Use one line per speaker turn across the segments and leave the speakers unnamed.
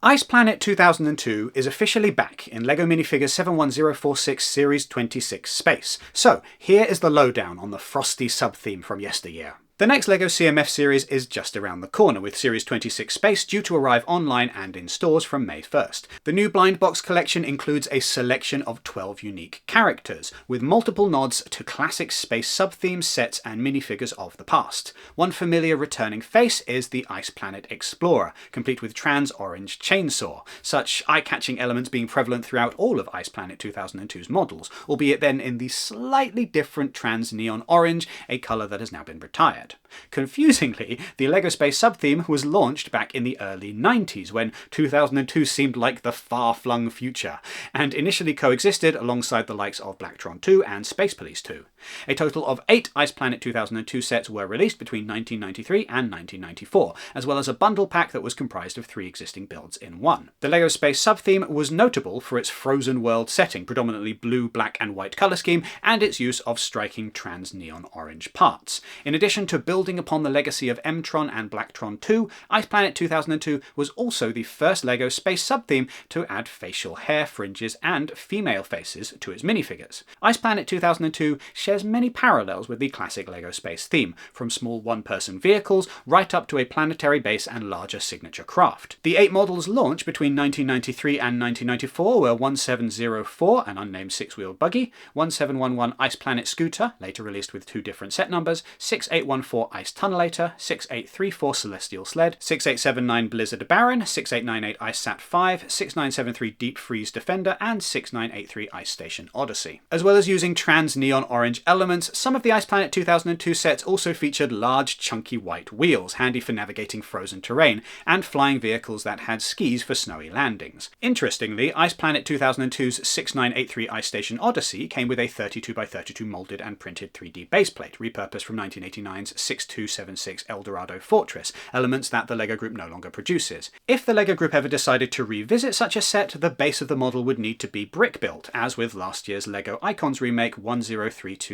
Ice Planet 2002 is officially back in LEGO Minifigures 71046 Series 26 Space. So here is the lowdown on the frosty sub-theme from yesteryear. The next LEGO CMF series is just around the corner, with Series 26 Space due to arrive online and in stores from May 1st. The new blind box collection includes a selection of 12 unique characters, with multiple nods to classic space sub-themes, sets and minifigures of the past. One familiar returning face is the Ice Planet Explorer, complete with trans-orange chainsaw, such eye-catching elements being prevalent throughout all of Ice Planet 2002's models, albeit then in the slightly different trans-neon orange, a colour that has now been retired. Confusingly, the LEGO Space sub-theme was launched back in the early 90s, when 2002 seemed like the far-flung future, and initially coexisted alongside the likes of Blacktron 2 and Space Police 2. A total of 8 Ice Planet 2002 sets were released between 1993 and 1994, as well as a bundle pack that was comprised of 3 existing builds in one. The LEGO Space sub-theme was notable for its frozen world setting, predominantly blue, black and white colour scheme, and its use of striking trans-neon orange parts. In addition to building upon the legacy of M-Tron and Blacktron 2, Ice Planet 2002 was also the first LEGO Space sub-theme to add facial hair, fringes and female faces to its minifigures. Ice Planet 2002 shares many parallels with the classic LEGO Space theme, from small one-person vehicles right up to a planetary base and larger signature craft. The 8 models launched between 1993 and 1994 were 1704, an unnamed 6-wheeled buggy, 1711 Ice Planet Scooter, later released with 2 different set numbers, 6814 Ice Tunnelator, 6834 Celestial Sled, 6879 Blizzard Baron, 6898 Ice Sat 5, 6973 Deep Freeze Defender, and 6983 Ice Station Odyssey. As well as using trans-neon orange elements, some of the Ice Planet 2002 sets also featured large, chunky white wheels, handy for navigating frozen terrain, and flying vehicles that had skis for snowy landings. Interestingly, Ice Planet 2002's 6983 Ice Station Odyssey came with a 32x32 moulded and printed 3D baseplate, repurposed from 1989's 6276 Eldorado Fortress, elements that the LEGO Group no longer produces. If the LEGO Group ever decided to revisit such a set, the base of the model would need to be brick-built, as with last year's LEGO Icons remake 10320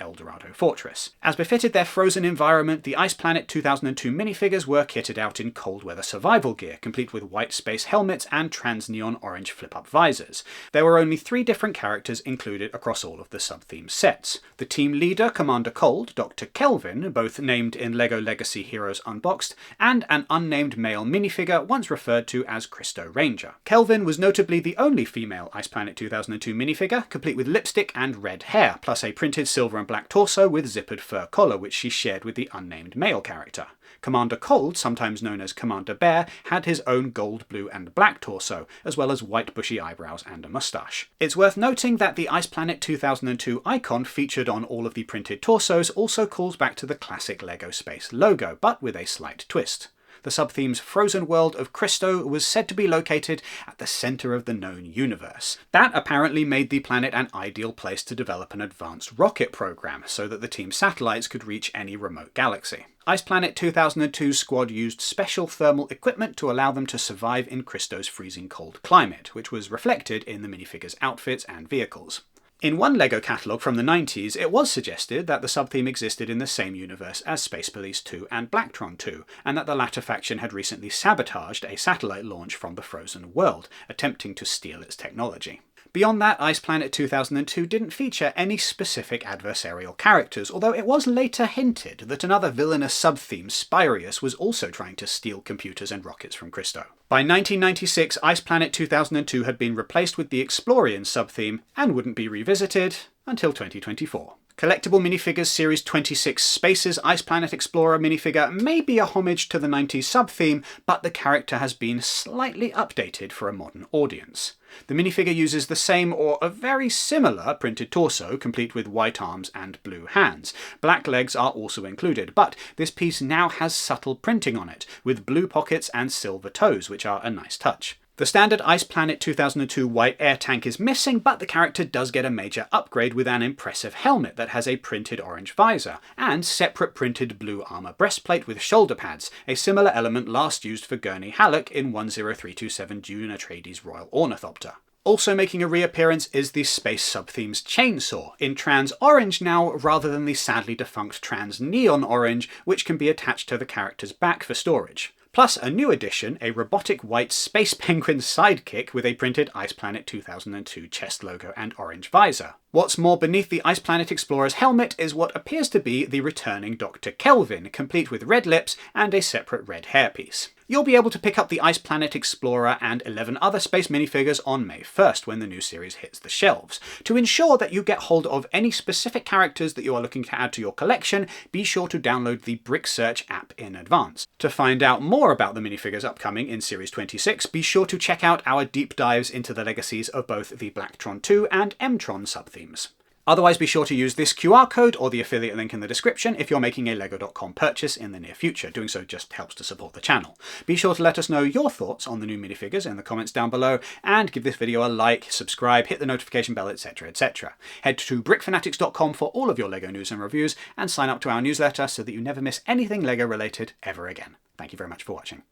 Eldorado Fortress. As befitted their frozen environment, the Ice Planet 2002 minifigures were kitted out in cold weather survival gear, complete with white space helmets and trans-neon orange flip-up visors. There were only 3 different characters included across all of the sub-theme sets. The team leader, Commander Cold, Dr. Kelvin, both named in LEGO Legacy Heroes Unboxed, and an unnamed male minifigure once referred to as Christo Ranger. Kelvin was notably the only female Ice Planet 2002 minifigure, complete with lipstick and red hair, plus a printed silver and black torso with zippered fur collar, which she shared with the unnamed male character. Commander Cold, sometimes known as Commander Bear, had his own gold, blue and black torso, as well as white bushy eyebrows and a moustache. It's worth noting that the Ice Planet 2002 icon featured on all of the printed torsos also calls back to the classic LEGO Space logo, but with a slight twist. The sub-theme's frozen world of Christo was said to be located at the centre of the known universe. That apparently made the planet an ideal place to develop an advanced rocket program, so that the team's satellites could reach any remote galaxy. Ice Planet 2002's squad used special thermal equipment to allow them to survive in Christo's freezing cold climate, which was reflected in the minifigures' outfits and vehicles. In one LEGO catalogue from the 90s, it was suggested that the sub-theme existed in the same universe as Space Police 2 and Blacktron 2, and that the latter faction had recently sabotaged a satellite launch from the frozen world, attempting to steal its technology. Beyond that, Ice Planet 2002 didn't feature any specific adversarial characters, although it was later hinted that another villainous sub-theme, Spirius, was also trying to steal computers and rockets from Christo. By 1996, Ice Planet 2002 had been replaced with the Explorian sub-theme, and wouldn't be revisited until 2024. Collectible Minifigures Series 26 Space's Ice Planet Explorer minifigure may be a homage to the 90s sub-theme, but the character has been slightly updated for a modern audience. The minifigure uses the same or a very similar printed torso, complete with white arms and blue hands. Black legs are also included, but this piece now has subtle printing on it, with blue pockets and silver toes, which are a nice touch. The standard Ice Planet 2002 white air tank is missing, but the character does get a major upgrade with an impressive helmet that has a printed orange visor, and separate printed blue armour breastplate with shoulder pads, a similar element last used for Gurney Halleck in 10327 Dune Atreides' Royal Ornithopter. Also making a reappearance is the space sub-theme's chainsaw, in trans-orange now rather than the sadly defunct trans-neon orange, which can be attached to the character's back for storage. plus a new addition, a robotic white space penguin sidekick with a printed Ice Planet 2002 chest logo and orange visor. What's more, beneath the Ice Planet Explorer's helmet is what appears to be the returning Dr. Kelvin, complete with red lips and a separate red hairpiece. You'll be able to pick up the Ice Planet Explorer and 11 other space minifigures on May 1st when the new series hits the shelves. To ensure that you get hold of any specific characters that you are looking to add to your collection, be sure to download the Brick Search app in advance. To find out more about the minifigures upcoming in Series 26, be sure to check out our deep dives into the legacies of both the Blacktron 2 and M-Tron subthemes. Otherwise, be sure to use this QR code or the affiliate link in the description if you're making a LEGO.com purchase in the near future. Doing so just helps to support the channel. Be sure to let us know your thoughts on the new minifigures in the comments down below, and give this video a like, subscribe, hit the notification bell, etc, etc. Head to brickfanatics.com for all of your LEGO news and reviews, and sign up to our newsletter so that you never miss anything LEGO related ever again. Thank you very much for watching.